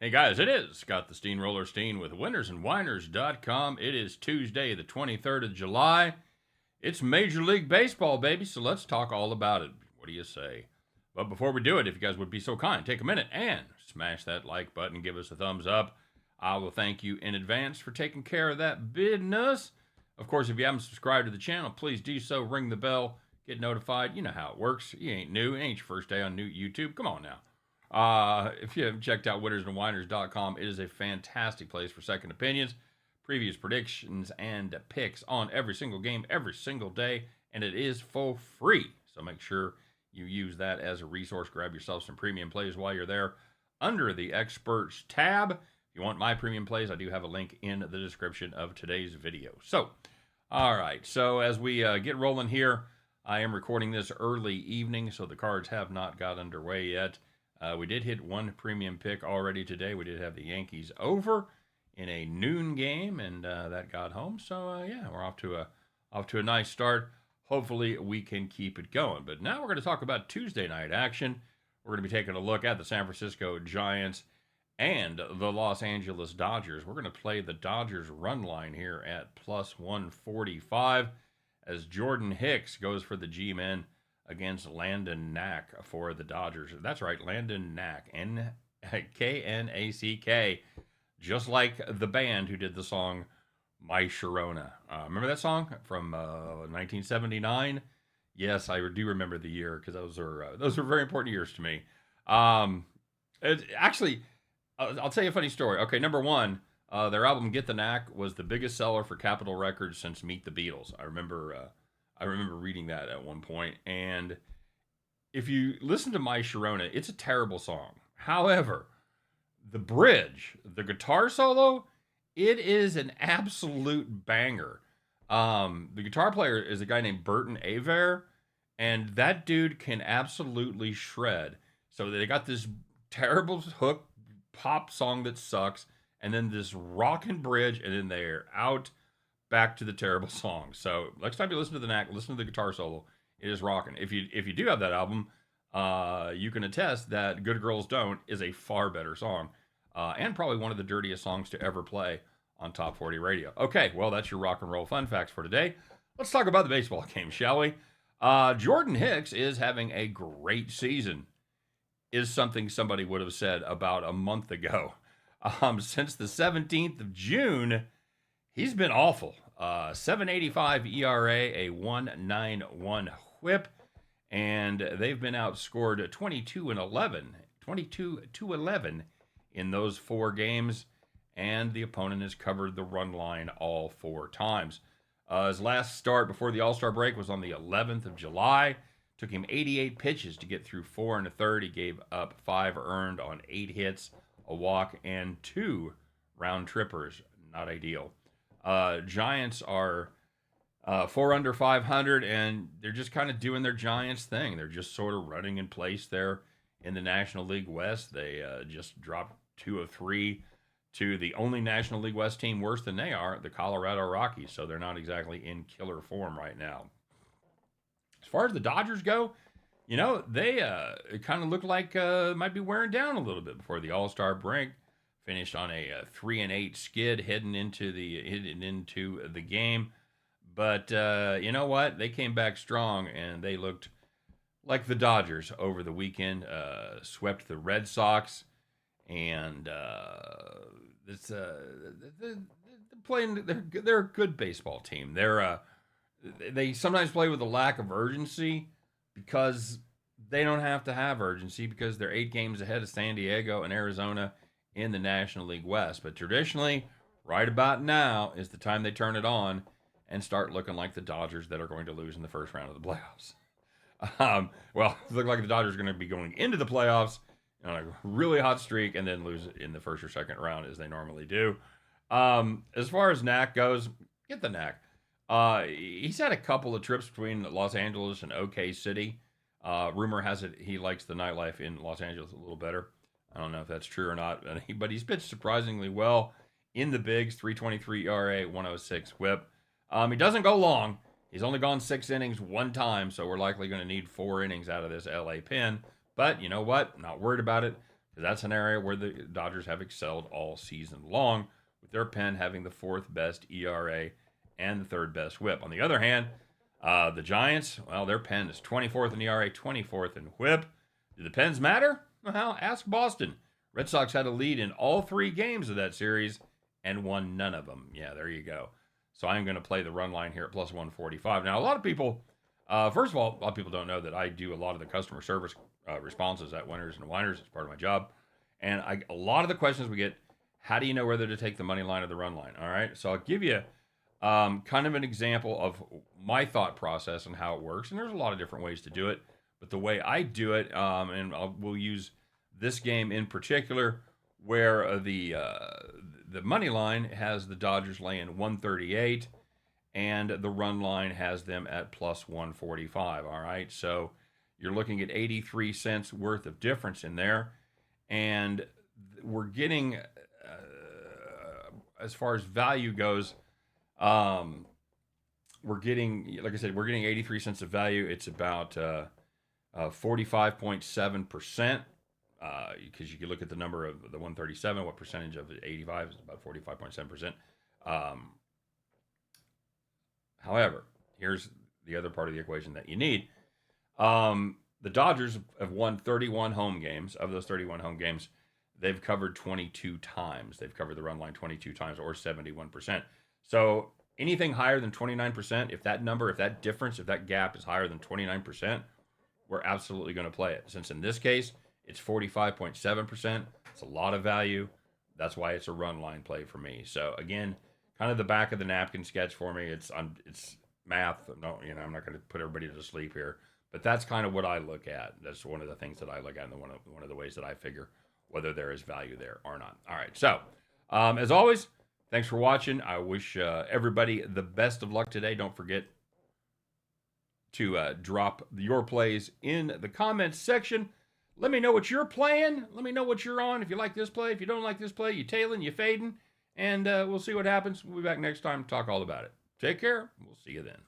Hey guys, it is Scott the Steamroller Steen with winnersandwhiners.com. It is Tuesday, the 23rd of July. It's Major League Baseball, baby, so let's talk all about it. What do you say? But before we do it, if you guys would be so kind, take a minute and smash that like button, give us a thumbs up. I will thank you in advance for taking care of that business. Of course, if you haven't subscribed to the channel, please do so. Ring the bell, get notified. You know how it works. You ain't new. It ain't your first day on new YouTube. Come on now. If you haven't checked out winnersandwhiners.com, it is a fantastic place for second opinions, previous predictions, and picks on every single game, every single day, and it is for free. So make sure you use that as a resource. Grab yourself some premium plays while you're there under the Experts tab. If you want my premium plays, I do have a link in the description of today's video. So, all right. So as we get rolling here, I am recording this early evening, so the cards have not got underway yet. We did hit one premium pick already today. We did have the Yankees over in a noon game, and that got home. So yeah, we're off to a nice start. Hopefully we can keep it going. But now we're going to talk about Tuesday night action. We're going to be taking a look at the San Francisco Giants and the Los Angeles Dodgers. We're going to play the Dodgers run line here at plus 145 as Jordan Hicks goes for the G-men against Landon Knack for the Dodgers. That's right, Landon Knack, K-N-A-C-K, just like the band who did the song My Sharona. Remember that song from 1979? Yes, I do remember the year because those were very important years to me. Actually, I'll tell you a funny story. Okay, number one, their album Get the Knack was the biggest seller for Capitol Records since Meet the Beatles. I remember reading that at one point, and if you listen to My Sharona, it's a terrible song. However, the bridge, the guitar solo, it is an absolute banger. The guitar player is a guy named Burton Aver, and that dude can absolutely shred. So they got this terrible hook pop song that sucks, and then this rockin' bridge, and then they're out back to the terrible song. So next time you listen to the Knack, listen to the guitar solo. It is rocking. If you do have that album, you can attest that Good Girls Don't is a far better song, and probably one of the dirtiest songs to ever play on Top 40 Radio. Okay, well, that's your rock and roll fun facts for today. Let's talk about the baseball game, shall we? Jordan Hicks is having a great season, is something somebody would have said about a month ago. Since the 17th of June, he's been awful. 7.85 ERA, a 1.91 WHIP, and they've been outscored 22-11 in those four games, and the opponent has covered the run line all four times. His last start before the All-Star break was on the 11th of July. Took him 88 pitches to get through 4 1/3. He gave up 5 earned on 8 hits, a walk, and 2 round trippers. Not ideal. Giants are 4 under 500, and they're just kind of doing their Giants thing. They're just sort of running in place there in the National League West. They just dropped 2 of 3 to the only National League West team worse than they are, the Colorado Rockies. So they're not exactly in killer form right now. As far as the Dodgers go, you know, they kind of look like might be wearing down a little bit before the All-Star break. Finished on a 3-8 skid heading into the game. But you know what? They came back strong, and they looked like the Dodgers over the weekend. Swept the Red Sox, and they're playing. They're a good baseball team. They sometimes play with a lack of urgency because they don't have to have urgency because they're 8 games ahead of San Diego and Arizona in the National League West. But traditionally, right about now is the time they turn it on and start looking like the Dodgers that are going to lose in the first round of the playoffs. Well, it looks like the Dodgers are going to be going into the playoffs on a really hot streak and then lose in the first or second round as they normally do. As far as Knack goes, get the Knack. He's had a couple of trips between Los Angeles and OK City. Rumor has it he likes the nightlife in Los Angeles a little better. I don't know if that's true or not, but he's pitched surprisingly well in the bigs. 3.23 ERA, 106 WHIP. He doesn't go long. He's only gone 6 innings one time, so we're likely going to need 4 innings out of this LA pin. But you know what? Not worried about it because that's an area where the Dodgers have excelled all season long, with their pen having the fourth best ERA and the third best WHIP. On the other hand, the Giants, well, their pen is 24th in ERA, 24th in WHIP. Do the pens matter? Well, ask Boston. Red Sox had a lead in all 3 games of that series and won none of them. Yeah, there you go. So I'm going to play the run line here at plus 145. Now, a lot of people, first of all, a lot of people don't know that I do a lot of the customer service responses at Winners and Winers. It's part of my job. And a lot of the questions we get, how do you know whether to take the money line or the run line? All right. So I'll give you kind of an example of my thought process and how it works. And there's a lot of different ways to do it. But the way I do it, and we'll use this game in particular, where the money line has the Dodgers laying 138, and the run line has them at plus 145. All right, so you're looking at 83 cents worth of difference in there, and we're getting, as far as value goes, we're getting, like I said, we're getting 83 cents of value. It's about 45.7%. Because you can look at the number of the 137, what percentage of 85 is about 45.7%. However, here's the other part of the equation that you need. The Dodgers have won 31 home games. Of those 31 home games, they've covered 22 times. They've covered the run line 22 times, or 71%. So anything higher than 29%, if that number, if that difference, if that gap is higher than 29%, we're absolutely going to play it. Since in this case, it's 45.7%. It's a lot of value. That's why it's a run line play for me. So again, kind of the back of the napkin sketch for me. It's math. No, I'm not going to put everybody to sleep here, but that's kind of what I look at. That's one of the things that I look at, and one of the ways that I figure whether there is value there or not. All right. So as always, thanks for watching. I wish everybody the best of luck today. Don't forget to drop your plays in the comments section. Let me know what you're playing. Let me know what you're on. If you like this play, if you don't like this play, you tailing, you fading, and we'll see what happens. We'll be back next time to talk all about it. Take care. We'll see you then.